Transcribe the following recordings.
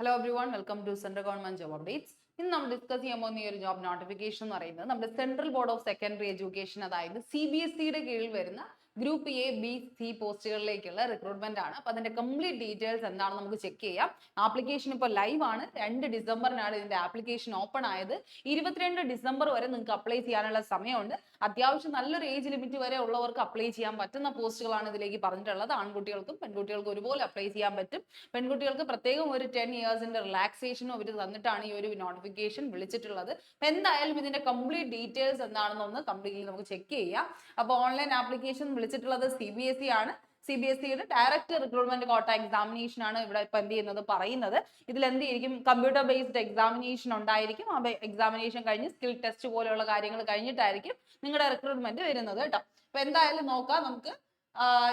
Hello everyone, welcome to Central Government Job Updates. ഇന്ന് നമ്മൾ discuss ചെയ്യാൻ പോകുന്ന ഈ ഒരു ജോബ് നോട്ടിഫിക്കേഷൻ എന്ന് പറയുന്നത് നമ്മുടെ central board of secondary education, അതായത് CBSE കീഴിൽ വരുന്ന ഗ്രൂപ്പ് എ ബി സി പോസ്റ്റുകളിലേക്കുള്ള റിക്രൂട്ട്മെന്റ് ആണ്. അപ്പൊ അതിന്റെ കംപ്ലീറ്റ് ഡീറ്റെയിൽസ് എന്താണ് നമുക്ക് ചെക്ക് ചെയ്യാം. ആപ്ലിക്കേഷൻ ഇപ്പോൾ ലൈവ് ആണ്. 2 ഡിസംബറിനാണ് ഇതിന്റെ ആപ്ലിക്കേഷൻ ഓപ്പൺ ആയത്. 22 ഡിസംബർ വരെ നിങ്ങൾക്ക് അപ്ലൈ ചെയ്യാനുള്ള സമയമുണ്ട്. അത്യാവശ്യം നല്ലൊരു ഏജ് ലിമിറ്റ് വരെ ഉള്ളവർക്ക് അപ്ലൈ ചെയ്യാൻ പറ്റുന്ന പോസ്റ്റുകളാണ് ഇതിലേക്ക് പറഞ്ഞിട്ടുള്ളത്. ആൺകുട്ടികൾക്കും പെൺകുട്ടികൾക്കും ഒരുപോലെ അപ്ലൈ ചെയ്യാൻ പറ്റും. പെൺകുട്ടികൾക്ക് പ്രത്യേകം ഒരു 10 ഇയേഴ്സിന്റെ റിലാക്സേഷനും അവർ തന്നിട്ടാണ് ഈ ഒരു നോട്ടിഫിക്കേഷൻ വിളിച്ചിട്ടുള്ളത്. അപ്പൊ എന്തായാലും ഇതിന്റെ കംപ്ലീറ്റ് ഡീറ്റെയിൽസ് എന്താണെന്നൊന്ന് കംപ്ലീറ്റ്ലി നമുക്ക് ചെക്ക് ചെയ്യാം. അപ്പോൾ ഓൺലൈൻ ആപ്ലിക്കേഷൻ വിളിച്ചിട്ടുള്ളത് CBSE ആണ്. CBSEയുടെ ഡയറക്റ്റ് റിക്രൂട്ട്മെന്റ് കോട്ട എക്സാമിനേഷൻ ആണ് ഇവിടെ ഇപ്പൊ എന്ത് ചെയ്യുന്നത് പറയുന്നത്. ഇതിൽ എന്ത് ചെയ്യും, കമ്പ്യൂട്ടർ ബേസ്ഡ് എക്സാമിനേഷൻ ഉണ്ടായിരിക്കും. ആ എക്സാമിനേഷൻ കഴിഞ്ഞ് സ്കിൽ ടെസ്റ്റ് പോലെയുള്ള കാര്യങ്ങൾ കഴിഞ്ഞിട്ടായിരിക്കും നിങ്ങളുടെ റിക്രൂട്ട്മെന്റ് വരുന്നത് കേട്ടോ. അപ്പൊ എന്തായാലും നോക്കാം നമുക്ക്.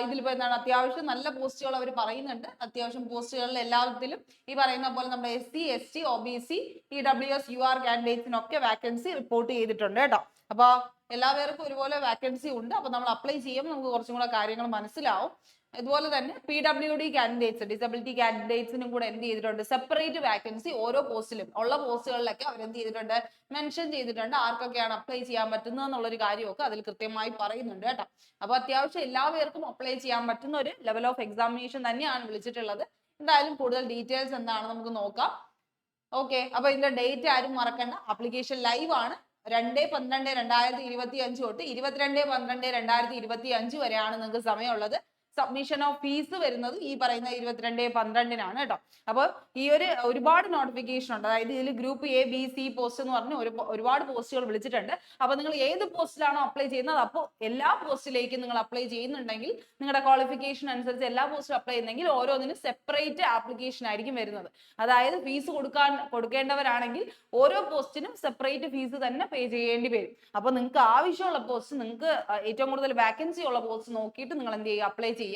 ഇതിലിപ്പോ എന്താണ്, അത്യാവശ്യം നല്ല പോസ്റ്റുകൾ അവർ പറയുന്നുണ്ട്. അത്യാവശ്യം പോസ്റ്റുകളിൽ എല്ലാത്തിലും ഈ പറയുന്ന പോലെ നമ്മുടെ SC ST OBC EWS UR കാൻഡിഡേറ്റ്സിനൊക്കെ വാക്കൻസി റിപ്പോർട്ട് ചെയ്തിട്ടുണ്ട് കേട്ടോ. അപ്പൊ എല്ലാവർക്കും ഒരുപോലെ വാക്കൻസി ഉണ്ട്. അപ്പൊ നമ്മൾ അപ്ലൈ ചെയ്യുമ്പോൾ നമുക്ക് കുറച്ചും കൂടെ കാര്യങ്ങൾ മനസ്സിലാവും. ഇതുപോലെ തന്നെ PWD കാൻഡിഡേറ്റ്സ്, ഡിസബിലിറ്റി കാൻഡിഡേറ്റ്സിനും കൂടെ എന്ത് ചെയ്തിട്ടുണ്ട്, സെപ്പറേറ്റ് വാക്കൻസി ഓരോ പോസ്റ്റിലും ഉള്ള പോസ്റ്റുകളിലൊക്കെ അവർ എന്ത് ചെയ്തിട്ടുണ്ട്, മെൻഷൻ ചെയ്തിട്ടുണ്ട്. ആർക്കൊക്കെയാണ് അപ്ലൈ ചെയ്യാൻ പറ്റുന്നത് എന്നുള്ളൊരു കാര്യമൊക്കെ അതിൽ കൃത്യമായി പറയുന്നുണ്ട് കേട്ടോ. അപ്പൊ അത്യാവശ്യം എല്ലാവർക്കും അപ്ലൈ ചെയ്യാൻ പറ്റുന്ന ഒരു ലെവൽ ഓഫ് എക്സാമിനേഷൻ തന്നെയാണ് വിളിച്ചിട്ടുള്ളത്. എന്തായാലും കൂടുതൽ ഡീറ്റെയിൽസ് എന്താണ് നമുക്ക് നോക്കാം. ഓക്കെ, അപ്പൊ ഇതിന്റെ ഡേറ്റ് ആരും മറക്കണ്ട. ആപ്ലിക്കേഷൻ ലൈവ് ആണ്. 2/12/2025 തൊട്ട് 22/12/2025 വരെയാണ് നിങ്ങൾക്ക് സമയമുള്ളത്. സബ്മിഷൻ ഓഫ് ഫീസ് വരുന്നത് ഈ പറയുന്ന 22/12-നാണ് കേട്ടോ. അപ്പോൾ ഈ ഒരുപാട് നോട്ടിഫിക്കേഷൻ ഉണ്ട്. അതായത് ഇതിൽ group A B C post എന്ന് പറഞ്ഞ് ഒരുപാട് പോസ്റ്റുകൾ വിളിച്ചിട്ടുണ്ട്. അപ്പൊ നിങ്ങൾ ഏത് പോസ്റ്റിലാണോ അപ്ലൈ ചെയ്യുന്നത്, അപ്പോൾ എല്ലാ പോസ്റ്റിലേക്കും നിങ്ങൾ അപ്ലൈ ചെയ്യുന്നുണ്ടെങ്കിൽ നിങ്ങളുടെ ക്വാളിഫിക്കേഷൻ അനുസരിച്ച് എല്ലാ പോസ്റ്റിലും അപ്ലൈ ചെയ്യുന്നെങ്കിൽ ഓരോന്നിനും സെപ്പറേറ്റ് ആപ്ലിക്കേഷൻ ആയിരിക്കും വരുന്നത്. അതായത് ഫീസ് കൊടുക്കേണ്ടവരാണെങ്കിൽ ഓരോ പോസ്റ്റിനും സെപ്പറേറ്റ് ഫീസ് തന്നെ പേ ചെയ്യേണ്ടി വരും. അപ്പൊ നിങ്ങൾക്ക് ആവശ്യമുള്ള പോസ്റ്റ്, നിങ്ങൾക്ക് ഏറ്റവും കൂടുതൽ വാക്കൻസി ഉള്ള പോസ്റ്റ് നോക്കിയിട്ട് നിങ്ങൾ എന്ത് ചെയ്യുക, അപ്ലൈ ചെയ്യുക.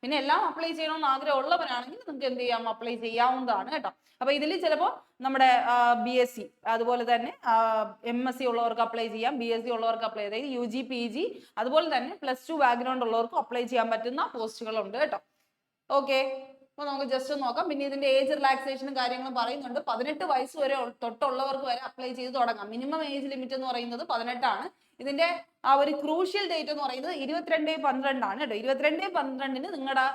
പിന്നെ എല്ലാം അപ്ലൈ ചെയ്യണമെന്ന് ആഗ്രഹമുള്ളവരാണെങ്കിൽ നിങ്ങൾക്ക് എന്ത് ചെയ്യാം, അപ്ലൈ ചെയ്യാവുന്നതാണ് കേട്ടോ. അപ്പൊ ഇതിൽ ചിലപ്പോൾ നമ്മുടെ BSc, അതുപോലെ തന്നെ MSc ഉള്ളവർക്ക് അപ്ലൈ ചെയ്യാം, BSc ഉള്ളവർക്ക് അപ്ലൈ ചെയ്യാം. അതായത് UG PG അതുപോലെ തന്നെ +2 ബാക്ക്ഗ്രൗണ്ട് ഉള്ളവർക്കും അപ്ലൈ ചെയ്യാൻ പറ്റുന്ന പോസ്റ്റുകളുണ്ട് കേട്ടോ. ഓക്കെ, അപ്പൊ നമുക്ക് ജസ്റ്റ് നോക്കാം. പിന്നെ ഇതിന്റെ ഏജ് റിലാക്സേഷനും കാര്യങ്ങളും പറയുന്നുണ്ട്. 18 വയസ്സ് വരെ തൊട്ടുള്ളവർക്ക് വരെ അപ്ലൈ ചെയ്ത് തുടങ്ങാം. മിനിമം ഏജ് ലിമിറ്റ് എന്ന് പറയുന്നത് 18 ആണ്. ഇതിന്റെ ആ ഒരു ക്രൂഷ്യൽ ഡേറ്റ് എന്ന് പറയുന്നത് 22/12 ആണ് കേട്ടോ. 22/12 നിങ്ങളുടെ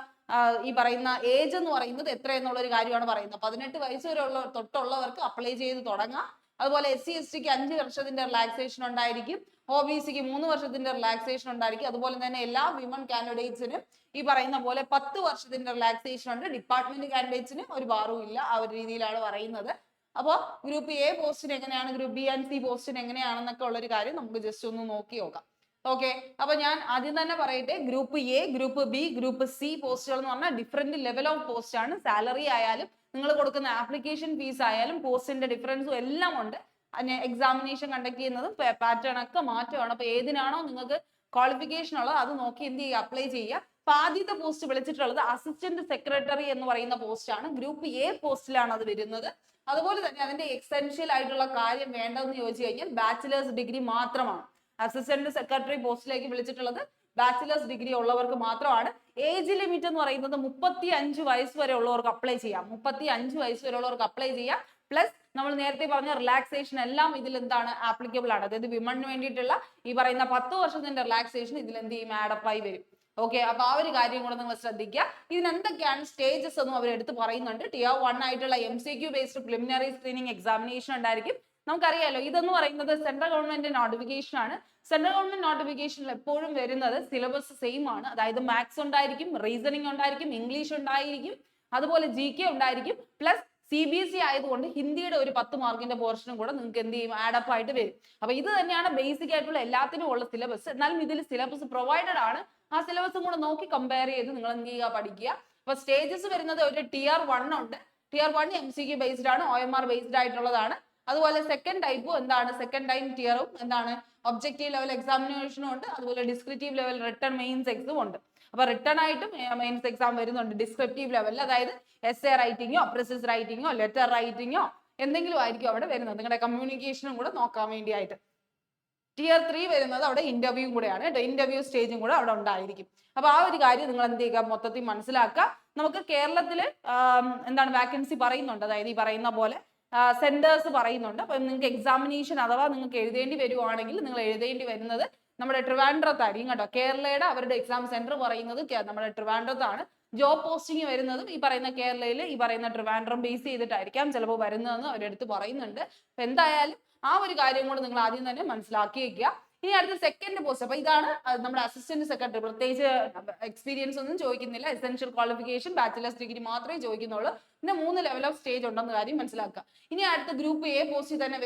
ഈ പറയുന്ന ഏജ് എന്ന് പറയുന്നത് എത്ര എന്നുള്ള ഒരു കാര്യമാണ് പറയുന്നത്. 18 വയസ്സ് വരെ തൊട്ടുള്ളവർക്ക് അപ്ലൈ ചെയ്ത് തുടങ്ങാം. അതുപോലെ SC STക്ക് 5 വർഷത്തിന്റെ റിലാക്സേഷൻ ഉണ്ടായിരിക്കും. OBCക്ക് 3 വർഷത്തിന്റെ റിലാക്സേഷൻ ഉണ്ടായിരിക്കും. അതുപോലെ തന്നെ എല്ലാ വിമൺ കാൻഡിഡേറ്റ്സിനും ഈ പറയുന്ന പോലെ 10 വർഷത്തിന്റെ റിലാക്സേഷൻ ഉണ്ട്. ഡിപ്പാർട്ട്മെന്റ് കാൻഡിഡേറ്റ്സിന് ഒരു ബാറും ഇല്ല. ആ ഒരു രീതിയിലാണ് പറയുന്നത്. അപ്പോൾ ഗ്രൂപ്പ് A പോസ്റ്റിന് എങ്ങനെയാണ്, ഗ്രൂപ്പ് B ആൻഡ് C പോസ്റ്റിന് എങ്ങനെയാണെന്നൊക്കെ ഉള്ളൊരു കാര്യം നമുക്ക് ജസ്റ്റ് ഒന്ന് നോക്കി നോക്കാം. ഓക്കെ, അപ്പൊ ഞാൻ ആദ്യം തന്നെ പറയട്ടെ, group A, group B, group C പോസ്റ്റുകൾ എന്ന് പറഞ്ഞാൽ ഡിഫറെന്റ് ലെവൽ ഓഫ് പോസ്റ്റ് ആണ്. സാലറി ആയാലും നിങ്ങൾ കൊടുക്കുന്ന ആപ്ലിക്കേഷൻ ഫീസ് ആയാലും പോസ്റ്റിന്റെ ഡിഫറൻസും എല്ലാം ഉണ്ട്. എക്സാമിനേഷൻ കണ്ടക്ട് ചെയ്യുന്നതും പാറ്റേൺ ഒക്കെ മാറ്റമാണ്. അപ്പൊ ഏതിനാണോ നിങ്ങൾക്ക് ക്വാളിഫിക്കേഷൻ ഉള്ളത് അത് നോക്കി എന്ത് ചെയ്യുക, അപ്ലൈ ചെയ്യുക. അപ്പൊ ആദ്യത്തെ പോസ്റ്റ് വിളിച്ചിട്ടുള്ളത് അസിസ്റ്റന്റ് സെക്രട്ടറി എന്ന് പറയുന്ന പോസ്റ്റ് ആണ്. ഗ്രൂപ്പ് A പോസ്റ്റിലാണ് അത് വരുന്നത്. അതുപോലെ തന്നെ അതിന്റെ എക്സെൻഷ്യൽ ആയിട്ടുള്ള കാര്യം വേണ്ടതെന്ന് ചോദിച്ചു കഴിഞ്ഞാൽ ബാച്ചിലേഴ്സ് ഡിഗ്രി മാത്രമാണ്. അസിസ്റ്റന്റ് സെക്രട്ടറി പോസ്റ്റിലേക്ക് വിളിച്ചിട്ടുള്ളത് ബാച്ചിലേഴ്സ് ഡിഗ്രി ഉള്ളവർക്ക് മാത്രമാണ്. ഏജ് ലിമിറ്റ് എന്ന് പറയുന്നത് 35 വയസ്സ് വരെ ഉള്ളവർക്ക് അപ്ലൈ ചെയ്യാം. 35 വയസ്സ് വരെ ഉള്ളവർക്ക് അപ്ലൈ ചെയ്യാം. പ്ലസ് നമ്മൾ നേരത്തെ പറഞ്ഞ റിലാക്സേഷൻ എല്ലാം ഇതിൽ എന്താണ് ആപ്ലിക്കബിൾ ആണ്. അതായത് വിമണിന് വേണ്ടിയിട്ടുള്ള ഈ പറയുന്ന 10 വർഷത്തിന്റെ റിലാക്സേഷൻ ഇതിൽ എന്ത് ചെയ്യും, ആഡപ്പായി വരും. ഓക്കെ, അപ്പൊ ആ ഒരു കാര്യം കൂടെ നിങ്ങൾ ശ്രദ്ധിക്കുക. ഇതിന് എന്തൊക്കെയാണ് സ്റ്റേജസ് എന്നും അവർ എടുത്ത് പറയുന്നുണ്ട്. Tier 1 ആയിട്ടുള്ള MCQ based preliminary screening examination ഉണ്ടായിരിക്കും. നമുക്കറിയാലോ, ഇതെന്ന് പറയുന്നത് സെൻട്രൽ ഗവൺമെന്റ് നോട്ടിഫിക്കേഷൻ ആണ്. സെൻട്രൽ ഗവൺമെന്റ് നോട്ടിഫിക്കേഷനിൽ എപ്പോഴും വരുന്നത് സിലബസ് സെയിം ആണ്. അതായത് മാത്സ് ഉണ്ടായിരിക്കും, റീസണിങ് ഉണ്ടായിരിക്കും, ഇംഗ്ലീഷ് ഉണ്ടായിരിക്കും, അതുപോലെ GK ഉണ്ടായിരിക്കും. പ്ലസ് CBSE ആയതുകൊണ്ട് ഹിന്ദിയുടെ ഒരു 10 മാർക്കിന്റെ പോർഷനും കൂടെ നിങ്ങൾക്ക് എന്ത് ചെയ്യും, ആഡപ്പ് ആയിട്ട് വരും. അപ്പൊ ഇത് തന്നെയാണ് ബേസിക് ആയിട്ടുള്ള എല്ലാത്തിനും ഉള്ള സിലബസ്. എന്നാലും ഇതിൽ സിലബസ് പ്രൊവൈഡഡ് ആണ്. ആ സിലബസും കൂടെ നോക്കി കമ്പയർ ചെയ്ത് നിങ്ങൾ എന്ത് ചെയ്യുക, പഠിക്കുക. അപ്പൊ സ്റ്റേജസ് വരുന്നത് ഒരു Tier 1 ഉണ്ട്. Tier 1 MCQ ബേസ്ഡ് ആണ്, OMR ബേസ്ഡ് ആയിട്ടുള്ളതാണ്. അതുപോലെ സെക്കൻഡ് ടൈപ്പും എന്താണ്, സെക്കൻഡ് ടൈം ടിയറും എന്താണ്, ഒബ്ജക്റ്റീവ് ലെവൽ എക്സാമിനേഷനും ഉണ്ട്. അതുപോലെ ഡിസ്ക്രിപ്റ്റീവ് ലെവൽ റിട്ടൺ മെയിൻസ് എക്സും ഉണ്ട്. അപ്പൊ റിട്ടൺ ആയിട്ടും മെയിൻസ് എക്സാം വരുന്നുണ്ട് ഡിസ്ക്രിപ്റ്റീവ് ലെവലിൽ. അതായത് essay റൈറ്റിങ്ങോ പ്രിസിസ് റൈറ്റിങ്ങോ ലെറ്റർ റൈറ്റിങ്ങോ എന്തെങ്കിലും ആയിരിക്കും അവിടെ വരുന്നത്. നിങ്ങളുടെ കമ്മ്യൂണിക്കേഷനും കൂടെ നോക്കാൻ വേണ്ടിയായിട്ട്. Tier 3 വരുന്നത് അവിടെ ഇന്റർവ്യൂ കൂടെയാണ്. ഇന്റർവ്യൂ സ്റ്റേജും കൂടെ അവിടെ ഉണ്ടായിരിക്കും. അപ്പൊ ആ ഒരു കാര്യം നിങ്ങൾ എന്ത് ചെയ്യുക, മൊത്തത്തിൽ മനസ്സിലാക്കുക. നമുക്ക് കേരളത്തിൽ എന്താണ് വാക്കൻസി പറയുന്നുണ്ട്. അതായത് ഈ പറയുന്ന പോലെ സെന്റേഴ്സ് പറയുന്നുണ്ട്. അപ്പൊ നിങ്ങൾക്ക് എക്സാമിനേഷൻ അഥവാ നിങ്ങൾക്ക് എഴുതേണ്ടി വരുവാണെങ്കിൽ നിങ്ങൾ എഴുതേണ്ടി വരുന്നത് നമ്മുടെ ട്രിവാൻഡ്രത്തായിരിക്കും കേട്ടോ. കേരളയുടെ അവരുടെ എക്സാം സെന്റർ പറയുന്നത് നമ്മുടെ ട്രിവാൻഡ്രത്താണ്. ജോബ് പോസ്റ്റിംഗ് വരുന്നതും ഈ പറയുന്ന കേരളയിൽ ഈ പറയുന്ന ട്രിവാൻഡ്രം ബേസ് ചെയ്തിട്ടായിരിക്കാം ചിലപ്പോൾ വരുന്നതെന്ന് അവരെടുത്ത് പറയുന്നുണ്ട്. അപ്പൊ എന്തായാലും ആ ഒരു കാര്യം കൂടെ നിങ്ങൾ ആദ്യം തന്നെ മനസ്സിലാക്കി വെക്കുക. ഇനി അടുത്ത സെക്കൻഡ് പോസ്റ്റ്. അപ്പൊ ഇതാണ് നമ്മുടെ അസിസ്റ്റന്റ് സെക്രട്ടറി. പ്രത്യേകിച്ച് എക്സ്പീരിയൻസ് ഒന്നും ചോദിക്കുന്നില്ല. എസെൻഷ്യൽ ക്വാളിഫിക്കേഷൻ ബാച്ചിലേഴ്സ് ഡിഗ്രി മാത്രമേ ചോദിക്കുന്നുള്ളൂ. പിന്നെ 3 ലെവൽ ഓഫ് സ്റ്റേജ് ഉണ്ടെന്ന കാര്യം മനസ്സിലാക്കുക. ഇനി അടുത്ത ഗ്രൂപ്പ് എ പോസ്റ്റിൽ തന്നെ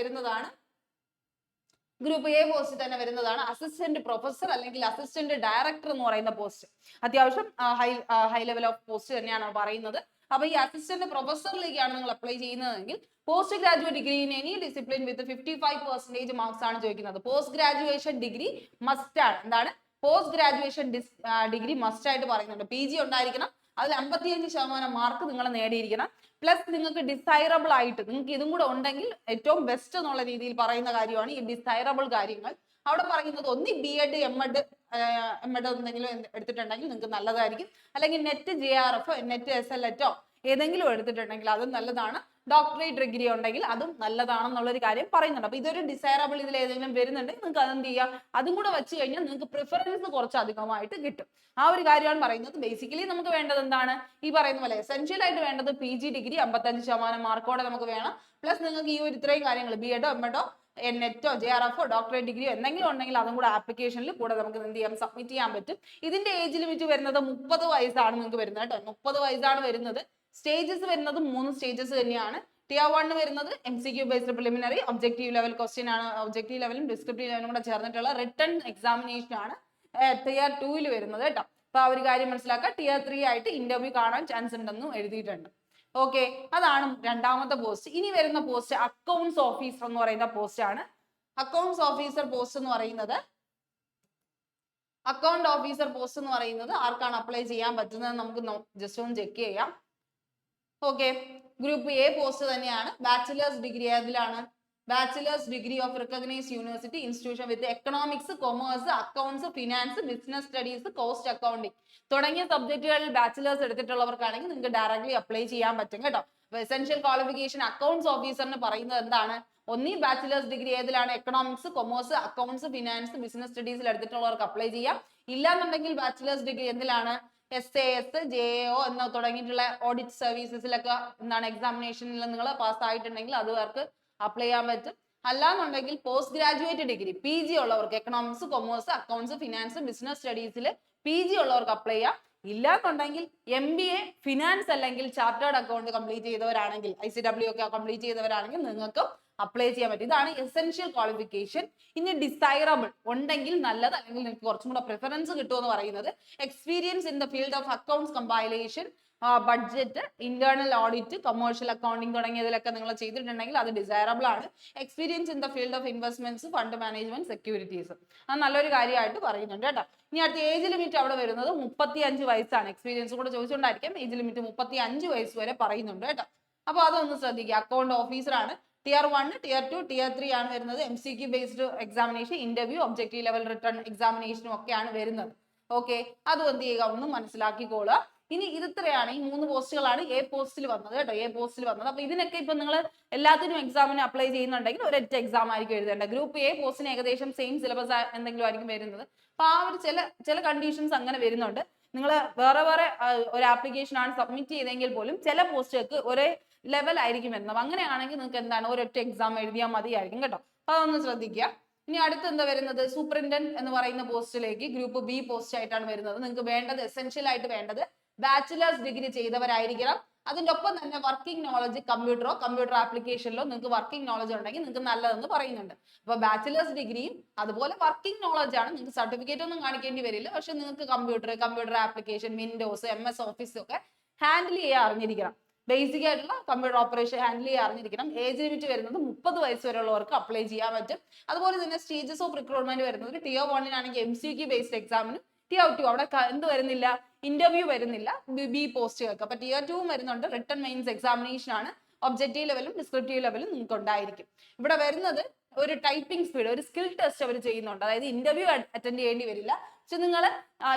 വരുന്നതാണ് അസിസ്റ്റന്റ് പ്രൊഫസർ അല്ലെങ്കിൽ അസിസ്റ്റന്റ് ഡയറക്ടർ എന്ന് പറയുന്ന പോസ്റ്റ്. അത്യാവശ്യം ഹൈ ലെവൽ ഓഫ് പോസ്റ്റ് തന്നെയാണ് പറയുന്നത്. അപ്പൊ ഈ അസിസ്റ്റന്റ് പ്രൊഫസറിലേക്കാണ് നിങ്ങൾ അപ്ലൈ ചെയ്യുന്നതെങ്കിൽ post graduate degree in any discipline with 55% marks ആണ് ചോദിക്കുന്നത്. പോസ്റ്റ് ഗ്രാജുവേഷൻ ഡിഗ്രി മസ്റ്റ് ആണ്. എന്താണ് പോസ്റ്റ് ഗ്രാജുവേഷൻ ഡിഗ്രി മസ്റ്റ് ആയിട്ട് പറയുന്നുണ്ട്. PG ഉണ്ടായിരിക്കണം. അതിൽ 55% മാർക്ക് നിങ്ങൾ നേടിയിരിക്കണം. പ്ലസ് നിങ്ങൾക്ക് ഡിസൈറബിൾ ആയിട്ട് നിങ്ങൾക്ക് ഇതും കൂടെ ഉണ്ടെങ്കിൽ ഏറ്റവും ബെസ്റ്റ് എന്നുള്ള രീതിയിൽ പറയുന്ന കാര്യമാണ് ഈ ഡിസൈറബിൾ കാര്യങ്ങൾ. അവിടെ പറയുന്നത് ഒന്നി BEd MEd എന്തെങ്കിലും എടുത്തിട്ടുണ്ടെങ്കിൽ നിങ്ങൾക്ക് നല്ലതായിരിക്കും. അല്ലെങ്കിൽ നെറ്റ് JRF നെറ്റ് SLET ഏതെങ്കിലും എടുത്തിട്ടുണ്ടെങ്കിൽ അതും നല്ലതാണ്. ഡോക്ടറേറ്റ് ഡിഗ്രി ഉണ്ടെങ്കിൽ അതും നല്ലതാണെന്നുള്ളൊരു കാര്യം പറയുന്നുണ്ട്. അപ്പൊ ഇതൊരു ഡിസൈറബിൾ ഇതിൽ ഏതെങ്കിലും വരുന്നുണ്ടെങ്കിൽ നിങ്ങൾക്ക് അതെന്ത് ചെയ്യാം, അതും കൂടെ വെച്ച് കഴിഞ്ഞാൽ നിങ്ങൾക്ക് പ്രിഫറൻസ് കുറച്ച് അധികമായിട്ട് കിട്ടും. ആ ഒരു കാര്യമാണ് പറയുന്നത്. ബേസിക്കലി നമുക്ക് വേണ്ടത് എന്താണ്, ഈ പറയുന്ന പോലെ എസെൻഷ്യൽ ആയിട്ട് വേണ്ടത് PG ഡിഗ്രി 55% മാർക്കോടെ നമുക്ക് വേണം. പ്ലസ് നിങ്ങൾക്ക് ഈ ഒരു ഇത്രയും കാര്യങ്ങൾ BEd MEd നെറ്റോ JRF ഡോക്ടറേറ്റ് ഡിഗ്രിയോ എന്തെങ്കിലും ഉണ്ടെങ്കിൽ അതും കൂടെ ആപ്ലിക്കേഷനിൽ കൂടെ നമുക്ക് എന്ത് ചെയ്യാം, സബ്മിറ്റ് ചെയ്യാൻ പറ്റും. ഇതിന്റെ ഏജ് ലിമിറ്റ് വരുന്നത് 30 വയസ്സാണ് നിങ്ങൾക്ക് വരുന്നത് കേട്ടോ. 30 വയസ്സാണ് വരുന്നത്. സ്റ്റേജസ് വരുന്നത് 3 സ്റ്റേജസ് തന്നെയാണ്. Tier 1 വരുന്നത് MCQ based preliminary objective level question ആണ്. ഒബ്ജക്റ്റീവ് ലെവലും ഡിസ്ക്രിപ്റ്റീവ് ലെവലും കൂടെ ചേർന്നിട്ടുള്ള റിട്ടൺ എക്സാമിനേഷൻ ആണ് Tier 2 വരുന്നത് കേട്ടോ. അപ്പൊ ആ ഒരു കാര്യം മനസ്സിലാക്കുക. Tier 3 ആയിട്ട് ഇന്റർവ്യൂ കാണാൻ ചാൻസ് ഉണ്ടെന്നും എഴുതിയിട്ടുണ്ട്. ഓക്കെ, അതാണ് രണ്ടാമത്തെ പോസ്റ്റ്. ഇനി വരുന്ന പോസ്റ്റ് അക്കൗണ്ട്സ് ഓഫീസർ എന്ന് പറയുന്ന പോസ്റ്റ് ആണ്. അക്കൗണ്ട്സ് ഓഫീസർ പോസ്റ്റ് എന്ന് പറയുന്നത് ആർക്കാണ് അപ്ലൈ ചെയ്യാൻ പറ്റുന്നത് നമുക്ക് ജസ്റ്റ് ഒന്ന് ചെക്ക് ചെയ്യാം. ഓക്കെ, ഗ്രൂപ്പ് എ പോസ്റ്റ് തന്നെയാണ്. ബാച്ചിലേഴ്സ് ഡിഗ്രി ഏതിലാണ്? Bachelors degree of recognised university institution with economics, commerce, accounts, finance, business studies, cost accounting തുടങ്ങിയ സബ്ജക്റ്റുകളിൽ ബാച്ചിലേഴ്സ് എടുത്തിട്ടുള്ളവർക്കാണെങ്കിൽ നിങ്ങൾക്ക് ഡയറക്ട്ലി അപ്ലൈ ചെയ്യാൻ പറ്റും കേട്ടോ. എസെൻഷ്യൽ ക്വാളിഫിക്കേഷൻ അക്കൗണ്ട്സ് ഓഫീസറിന് പറയുന്നത് എന്താണ്? ഒന്നീ ബാച്ചിലേഴ്സ് ഡിഗ്രി ഏതിലാണ്? Economics, commerce, accounts, finance, business സ്റ്റഡീസിൽ എടുത്തിട്ടുള്ളവർക്ക് അപ്ലൈ ചെയ്യാം. ഇല്ലാന്നുണ്ടെങ്കിൽ ബാച്ചിലേഴ്സ് ഡിഗ്രി എന്തിലാണ്? SAS, JAO എന്ന തുടങ്ങിയിട്ടുള്ള ഓഡിറ്റ് സർവീസസിലൊക്കെ എന്താണ് എക്സാമിനേഷനിൽ നിങ്ങൾ പാസ് ആയിട്ടുണ്ടെങ്കിൽ അതുവർക്ക് അപ്ലൈ ചെയ്യാൻ പറ്റും. അല്ലാന്നുണ്ടെങ്കിൽ പോസ്റ്റ് ഗ്രാജുവേറ്റ് ഡിഗ്രി PG ഉള്ളവർക്ക് economics, commerce, accounts, finance, business സ്റ്റഡീസിൽ PG ഉള്ളവർക്ക് അപ്ലൈ ചെയ്യാം. ഇല്ലാന്നുണ്ടെങ്കിൽ MBA ഫിനാൻസ് അല്ലെങ്കിൽ ചാർട്ടേഡ് അക്കൗണ്ട് കംപ്ലീറ്റ് ചെയ്തവരാണെങ്കിൽ ICW ഒക്കെ കംപ്ലീറ്റ് ചെയ്തവരാണെങ്കിൽ നിങ്ങൾക്ക് അപ്ലൈ ചെയ്യാൻ പറ്റും. ഇതാണ് എസെൻഷ്യൽ ക്വാളിഫിക്കേഷൻ. ഇനി ഡിസൈറബിൾ ഉണ്ടെങ്കിൽ നല്ലത്, അല്ലെങ്കിൽ നിങ്ങൾക്ക് കുറച്ചും കൂടെ പ്രിഫറൻസ് കിട്ടുമെന്ന് പറയുന്നത് experience in the field of accounts compilation, budget, internal audit, commercial accounting തുടങ്ങിയതിലൊക്കെ നിങ്ങൾ ചെയ്തിട്ടുണ്ടെങ്കിൽ അത് ഡിസൈറബിൾ ആണ്. Experience in the field of investments, fund management, securities അത് നല്ലൊരു കാര്യമായിട്ട് പറയുന്നുണ്ട് കേട്ടോ. ഇനി അടുത്ത ഏജ് ലിമിറ്റ് അവിടെ വരുന്നത് 35 വയസ്സാണ്. എക്സ്പീരിയൻസ് കൂടെ ചോദിച്ചുകൊണ്ടായിരിക്കും ഏജ് ലിമിറ്റ് 35 വയസ്സ് വരെ പറയുന്നുണ്ട് കേട്ടോ. അപ്പൊ അതൊന്ന് ശ്രദ്ധിക്കുക. അക്കൗണ്ട് ഓഫീസർ ആണ്. Tier 1, Tier 2, Tier 3 ആണ് വരുന്നത്. MCQ based examination, interview, objective level written എക്സാമിനേഷനും ഒക്കെയാണ് വരുന്നത്. ഓക്കെ, അതും എന്ത് ചെയ്യുക, ഒന്ന് മനസ്സിലാക്കിക്കോളുക. ഇനി ഇത് ഇത്രയാണ്, ഈ 3 പോസ്റ്റുകളാണ് A പോസ്റ്റിൽ വന്നത് കേട്ടോ. A പോസ്റ്റിൽ വന്നത്. അപ്പൊ ഇതിനൊക്കെ ഇപ്പൊ നിങ്ങൾ എല്ലാത്തിനും എക്സാമിന് അപ്ലൈ ചെയ്യുന്നുണ്ടെങ്കിൽ ഒരൊറ്റ എക്സാം ആയിരിക്കും എഴുതേണ്ടത്. ഗ്രൂപ്പ് A പോസ്റ്റിന് ഏകദേശം സെയിം സിലബസ് എന്തെങ്കിലും ആയിരിക്കും വരുന്നത്. അപ്പൊ ആ ഒരു ചില കണ്ടീഷൻസ് അങ്ങനെ വരുന്നുണ്ട്. നിങ്ങൾ വേറെ ഒരു ആപ്ലിക്കേഷൻ ആണ് സബ്മിറ്റ് ചെയ്തെങ്കിൽ പോലും ചില പോസ്റ്റുകൾക്ക് ഒരേ ലെവൽ ആയിരിക്കും വരുന്നത്. അങ്ങനെയാണെങ്കിൽ നിങ്ങൾക്ക് എന്താണ് ഒരൊറ്റ എക്സാം എഴുതിയാൽ മതിയായിരിക്കും കേട്ടോ. അപ്പൊ അതൊന്ന് ശ്രദ്ധിക്കുക. ഇനി അടുത്ത് എന്താ വരുന്നത്? സൂപ്രണ്ടന്റ് എന്ന് പറയുന്ന പോസ്റ്റിലേക്ക് ഗ്രൂപ്പ് B പോസ്റ്റ് ആയിട്ടാണ് വരുന്നത്. നിങ്ങൾക്ക് വേണ്ടത് എസെൻഷ്യൽ ആയിട്ട് വേണ്ടത് ബാച്ചിലേഴ്സ് ഡിഗ്രി ചെയ്തവരായിരിക്കണം. അതിന്റെ ഒപ്പം തന്നെ വർക്കിംഗ് നോളജ് കമ്പ്യൂട്ടർ ആപ്ലിക്കേഷനിലോ നിങ്ങൾക്ക് വർക്കിംഗ് നോളജ് ഉണ്ടെങ്കിൽ നിങ്ങൾക്ക് നല്ലതെന്ന് പറയുന്നുണ്ട്. അപ്പൊ ബാച്ചിലേഴ്സ് ഡിഗ്രിയും അതുപോലെ വർക്കിംഗ് നോളജ് ആണ്. നിങ്ങൾക്ക് സർട്ടിഫിക്കറ്റ് ഒന്നും കാണിക്കേണ്ടി വരില്ല. പക്ഷെ നിങ്ങൾക്ക് computer application, Windows, MS office ഒക്കെ ഹാൻഡിൽ ചെയ്യാൻ അറിഞ്ഞിരിക്കണം. ബേസിക് ആയിട്ടുള്ള കമ്പ്യൂട്ടർ ഓപ്പറേഷൻ ഹാൻഡിൽ ചെയ്യാൻ അറിഞ്ഞിരിക്കണം. ഏജ് ലിമിറ്റ് വരുന്നത് 30 വയസ്സ് വരെയുള്ളവർക്ക് അപ്ലൈ ചെയ്യാൻ പറ്റും. അതുപോലെ തന്നെ സ്റ്റേജസ് ഓഫ് റിക്രൂട്ട്മെന്റ് വരുന്നത് Tier 1 ആണെങ്കിൽ MCQ ബേസ്ഡ് എക്സാമിനും, Tier 2 അവിടെ എന്ത് വരുന്നില്ല, ഇന്റർവ്യൂ വരുന്നില്ല B പോസ്റ്റുകൾക്ക്. അപ്പൊ Tier 2 വരുന്നുണ്ട്. റിട്ടൺ മെയിൻസ് എക്സാമിനേഷൻ ആണ്. ഒബ്ജക്റ്റീവ് ലെവലും ഡിസ്ക്രിപ്റ്റീവ് ലെവലും നിങ്ങൾക്ക് ഉണ്ടായിരിക്കും. ഇവിടെ വരുന്നത് ഒരു ടൈപ്പിംഗ് സ്പീഡ്, ഒരു സ്കിൽ ടെസ്റ്റ് അവർ ചെയ്യുന്നുണ്ട്. അതായത് ഇന്റർവ്യൂ അറ്റൻഡ് ചെയ്യേണ്ടി വരില്ല. പക്ഷെ നിങ്ങൾ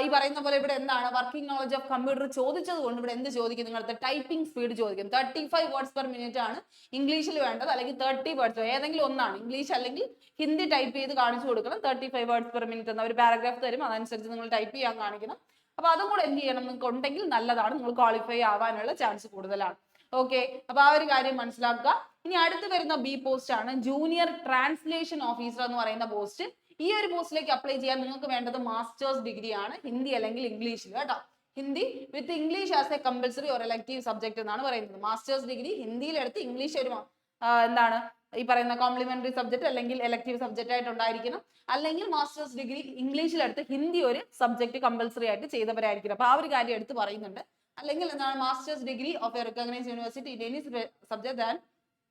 ഈ പറയുന്ന പോലെ ഇവിടെ എന്താണ് വർക്കിംഗ് നോളജ് ഓഫ് കമ്പ്യൂട്ടർ ചോദിച്ചത് കൊണ്ട് ഇവിടെ എന്ത് ചോദിക്കും, നിങ്ങളുടെ ടൈപ്പിംഗ് സ്പീഡ് ചോദിക്കും. 35 വേർഡ്സ് പെർ മിനിറ്റ് ആണ് ഇംഗ്ലീഷിൽ വേണ്ടത്, അല്ലെങ്കിൽ 30 വേർഡ്സ് ഏതെങ്കിലും ഒന്നാണ്, ഇംഗ്ലീഷ് അല്ലെങ്കിൽ ഹിന്ദി ടൈപ്പ് ചെയ്ത് കാണിച്ചു കൊടുക്കണം. 35 വേർഡ്സ് പെർ മിനിറ്റ് എന്ന ഒരു പാരഗ്രാഫ് തരും, അതനുസരിച്ച് നിങ്ങൾ ടൈപ്പ് ചെയ്യാൻ കാണിക്കണം. അപ്പൊ അതും കൂടെ എന്ത് ചെയ്യണം, നിങ്ങൾക്ക് ഉണ്ടെങ്കിൽ നല്ലതാണ്, നിങ്ങൾ ക്വാളിഫൈ ആവാനുള്ള ചാൻസ് കൂടുതലാണ്. ഓക്കെ, അപ്പൊ ആ ഒരു കാര്യം മനസ്സിലാക്കുക. ഇനി അടുത്ത് വരുന്ന ബി പോസ്റ്റ് ആണ് ജൂനിയർ ട്രാൻസ്ലേഷൻ ഓഫീസർ എന്ന് പറയുന്ന പോസ്റ്റ്. ഈ ഒരു പോസ്റ്റിലേക്ക് അപ്ലൈ ചെയ്യാൻ നിങ്ങൾക്ക് വേണ്ടത് മാസ്റ്റേഴ്സ് ഡിഗ്രി ആണ്, ഹിന്ദി അല്ലെങ്കിൽ ഇംഗ്ലീഷിൽ കേട്ടോ. Hindi with English as A compulsory or elective subject എന്നാണ് പറയുന്നത്. മാസ്റ്റേഴ്സ് ഡിഗ്രി ഹിന്ദിയിൽ എടുത്ത് ഇംഗ്ലീഷ് ഒരു എന്താണ് ഈ പറയുന്ന കോംപ്ലിമെന്ററി സബ്ജക്ട് അല്ലെങ്കിൽ എലക്റ്റീവ് സബ്ജക്റ്റ് ആയിട്ട് ഉണ്ടായിരിക്കണം. അല്ലെങ്കിൽ മാസ്റ്റേഴ്സ് ഡിഗ്രി ഇംഗ്ലീഷിൽ എടുത്ത് ഹിന്ദി ഒരു സബ്ജക്ട് കമ്പൽസറി ആയിട്ട് ചെയ്തവരായിരിക്കണം. അപ്പൊ ആ ഒരു കാര്യം എടുത്ത് പറയുന്നുണ്ട്. അല്ലെങ്കിൽ എന്താണ് masters degree of A recognised university in any subject than